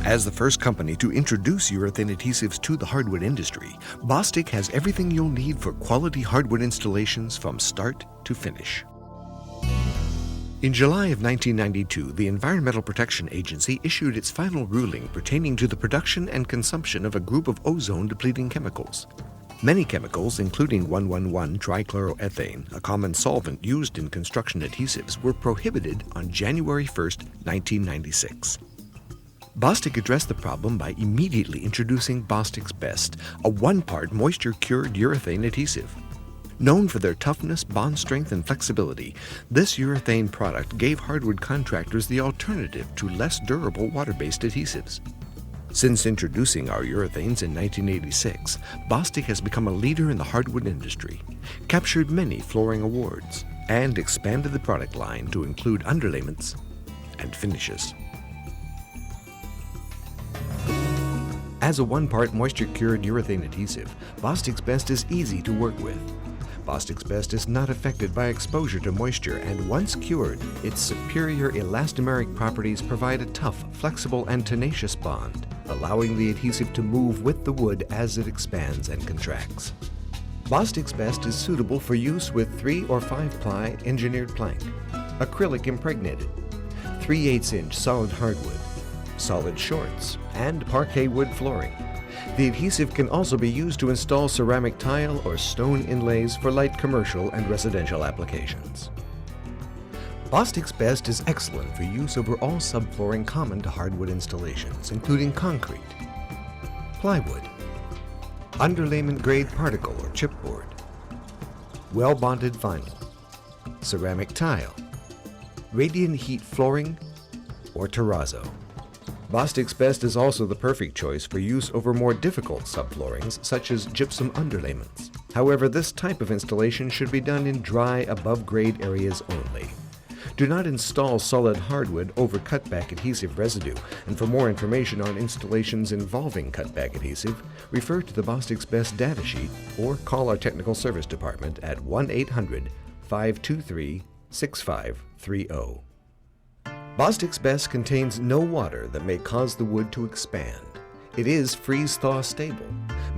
As the first company to introduce urethane adhesives to the hardwood industry, Bostik has everything you'll need for quality hardwood installations from start to finish. In July of 1992, the Environmental Protection Agency issued its final ruling pertaining to the production and consumption of a group of ozone-depleting chemicals. Many chemicals, including 1,1,1-trichloroethane, a common solvent used in construction adhesives, were prohibited on January 1, 1996. Bostik addressed the problem by immediately introducing Bostik's Best, a one-part moisture-cured urethane adhesive. Known for their toughness, bond strength, and flexibility, this urethane product gave hardwood contractors the alternative to less durable water-based adhesives. Since introducing our urethanes in 1986, Bostik has become a leader in the hardwood industry, captured many flooring awards, and expanded the product line to include underlayments and finishes. As a one-part moisture-cured urethane adhesive, Bostik's Best is easy to work with. Bostik's Best is not affected by exposure to moisture, and once cured, its superior elastomeric properties provide a tough, flexible, and tenacious bond, allowing the adhesive to move with the wood as it expands and contracts. Bostik's Best is suitable for use with 3 or 5-ply engineered plank, acrylic impregnated, 3/8-inch solid hardwood, solid shorts, and parquet wood flooring. The adhesive can also be used to install ceramic tile or stone inlays for light commercial and residential applications. Bostik's Best is excellent for use over all subflooring common to hardwood installations, including concrete, plywood, underlayment grade particle or chipboard, well-bonded vinyl, ceramic tile, radiant heat flooring, or terrazzo. Bostik's Best is also the perfect choice for use over more difficult subfloorings such as gypsum underlayments. However, this type of installation should be done in dry, above-grade areas only. Do not install solid hardwood over cutback adhesive residue, and for more information on installations involving cutback adhesive, refer to the Bostik's Best datasheet or call our technical service department at 1-800-523-6530. Bostik's Best contains no water that may cause the wood to expand. It is freeze-thaw stable.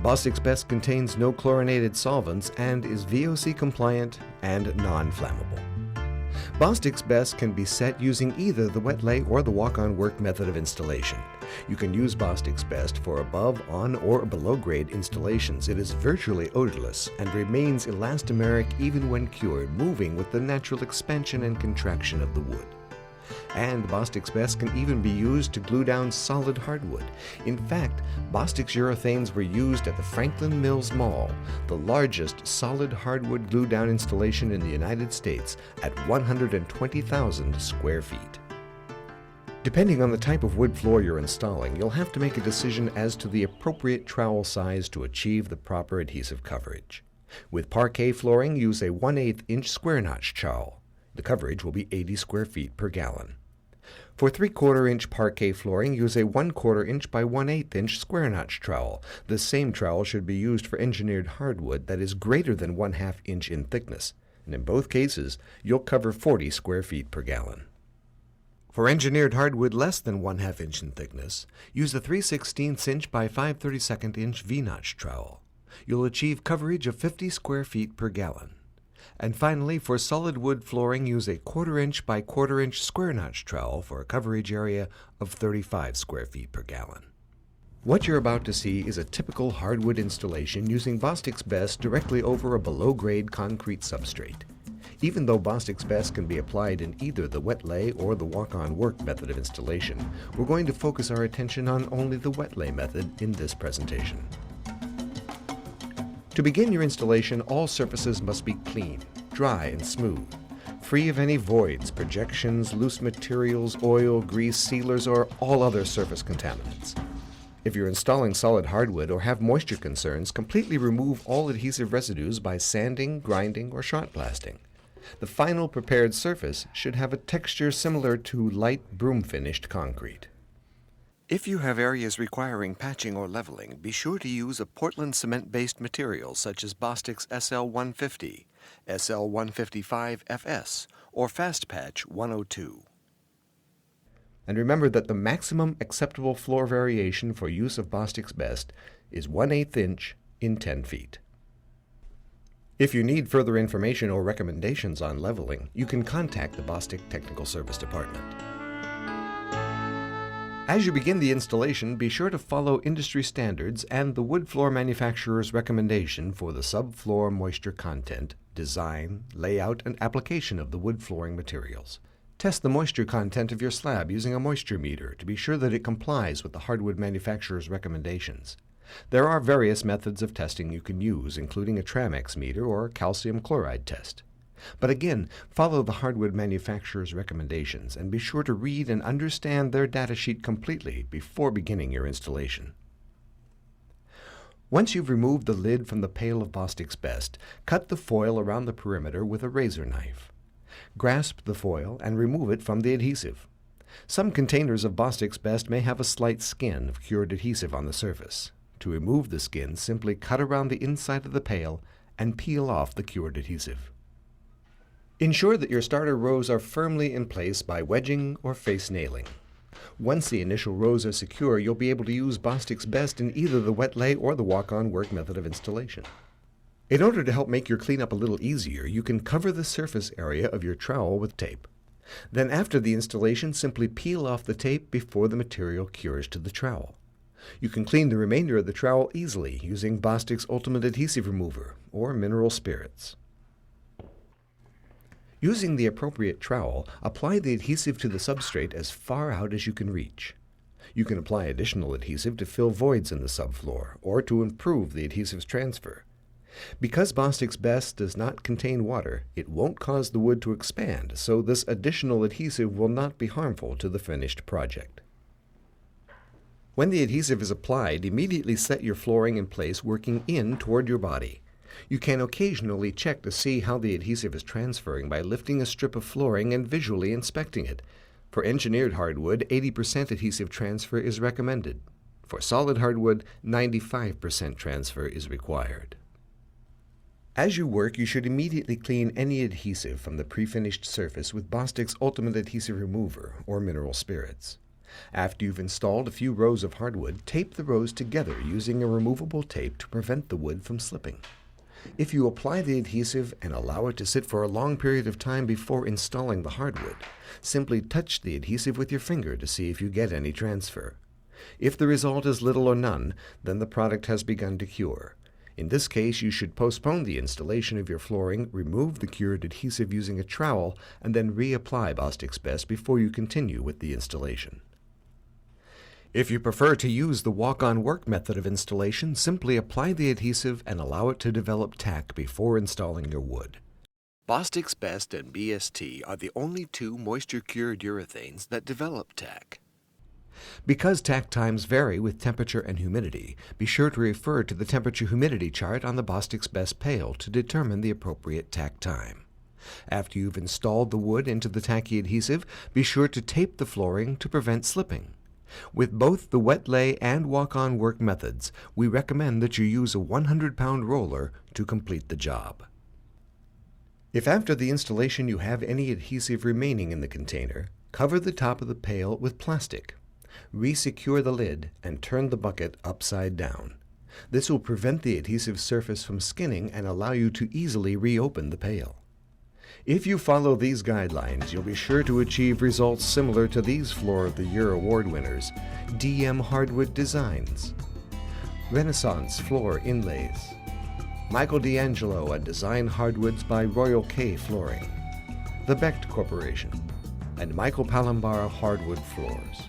Bostik's Best contains no chlorinated solvents and is VOC compliant and non-flammable. Bostik's Best can be set using either the wet lay or the walk-on work method of installation. You can use Bostik's Best for above, on, or below grade installations. It is virtually odorless and remains elastomeric even when cured, moving with the natural expansion and contraction of the wood. And Bostik's Best can even be used to glue down solid hardwood. In fact, Bostik's urethanes were used at the Franklin Mills Mall, the largest solid hardwood glue down installation in the United States at 120,000 square feet. Depending on the type of wood floor you're installing, you'll have to make a decision as to the appropriate trowel size to achieve the proper adhesive coverage. With parquet flooring, use a 1/8-inch square notch trowel. The coverage will be 80 square feet per gallon. For 3/4-inch parquet flooring, use a 1/4-inch by 1/8-inch square notch trowel. This same trowel should be used for engineered hardwood that is greater than 1/2 inch in thickness, and in both cases, you'll cover 40 square feet per gallon. For engineered hardwood less than 1/2 inch in thickness, use a 3/16-inch by 5/32-inch V-notch trowel. You'll achieve coverage of 50 square feet per gallon. And finally, for solid wood flooring, use a 1/4-inch by 1/4-inch square notch trowel for a coverage area of 35 square feet per gallon. What you're about to see is a typical hardwood installation using Bostik's Best directly over a below-grade concrete substrate. Even though Bostik's Best can be applied in either the wet lay or the walk-on work method of installation, we're going to focus our attention on only the wet lay method in this presentation. To begin your installation, all surfaces must be clean, dry, and smooth, free of any voids, projections, loose materials, oil, grease, sealers, or all other surface contaminants. If you're installing solid hardwood or have moisture concerns, completely remove all adhesive residues by sanding, grinding, or shot blasting. The final prepared surface should have a texture similar to light broom-finished concrete. If you have areas requiring patching or leveling, be sure to use a Portland cement-based material such as Bostik's SL150, SL155FS, or Fast Patch 102. And remember that the maximum acceptable floor variation for use of Bostik's Best is 1/8 inch in 10 feet. If you need further information or recommendations on leveling, you can contact the Bostik Technical Service Department. As you begin the installation, be sure to follow industry standards and the wood floor manufacturer's recommendation for the subfloor moisture content, design, layout, and application of the wood flooring materials. Test the moisture content of your slab using a moisture meter to be sure that it complies with the hardwood manufacturer's recommendations. There are various methods of testing you can use, including a Tramex meter or calcium chloride test. But again, follow the hardwood manufacturer's recommendations and be sure to read and understand their data sheet completely before beginning your installation. Once you've removed the lid from the pail of Bostik's Best, cut the foil around the perimeter with a razor knife. Grasp the foil and remove it from the adhesive. Some containers of Bostik's Best may have a slight skin of cured adhesive on the surface. To remove the skin, simply cut around the inside of the pail and peel off the cured adhesive. Ensure that your starter rows are firmly in place by wedging or face nailing. Once the initial rows are secure, you'll be able to use Bostik's Best in either the wet lay or the walk-on work method of installation. In order to help make your cleanup a little easier, you can cover the surface area of your trowel with tape. Then after the installation, simply peel off the tape before the material cures to the trowel. You can clean the remainder of the trowel easily using Bostik's Ultimate Adhesive Remover or mineral spirits. Using the appropriate trowel, apply the adhesive to the substrate as far out as you can reach. You can apply additional adhesive to fill voids in the subfloor or to improve the adhesive's transfer. Because Bostik's Best does not contain water, it won't cause the wood to expand, so this additional adhesive will not be harmful to the finished project. When the adhesive is applied, immediately set your flooring in place working in toward your body. You can occasionally check to see how the adhesive is transferring by lifting a strip of flooring and visually inspecting it. For engineered hardwood, 80% adhesive transfer is recommended. For solid hardwood, 95% transfer is required. As you work, you should immediately clean any adhesive from the pre-finished surface with Bostik's Ultimate Adhesive Remover or mineral spirits. After you've installed a few rows of hardwood, tape the rows together using a removable tape to prevent the wood from slipping. If you apply the adhesive and allow it to sit for a long period of time before installing the hardwood, simply touch the adhesive with your finger to see if you get any transfer. If the result is little or none, then the product has begun to cure. In this case, you should postpone the installation of your flooring, remove the cured adhesive using a trowel, and then reapply Bostik's Best before you continue with the installation. If you prefer to use the walk-on work method of installation, simply apply the adhesive and allow it to develop tack before installing your wood. Bostik's Best and BST are the only two moisture-cured urethanes that develop tack. Because tack times vary with temperature and humidity, be sure to refer to the temperature-humidity chart on the Bostik's Best pail to determine the appropriate tack time. After you've installed the wood into the tacky adhesive, be sure to tape the flooring to prevent slipping. With both the wet lay and walk-on work methods, we recommend that you use a 100-pound roller to complete the job. If after the installation you have any adhesive remaining in the container, cover the top of the pail with plastic. Resecure the lid and turn the bucket upside down. This will prevent the adhesive surface from skinning and allow you to easily reopen the pail. If you follow these guidelines, you'll be sure to achieve results similar to these Floor of the Year award winners, DM Hardwood Designs, Renaissance Floor Inlays, Michael D'Angelo and Design Hardwoods by Royal K Flooring, the Becht Corporation, and Michael Palambara Hardwood Floors.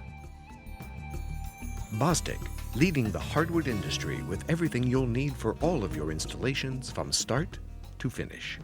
Bostik, leading the hardwood industry with everything you'll need for all of your installations from start to finish.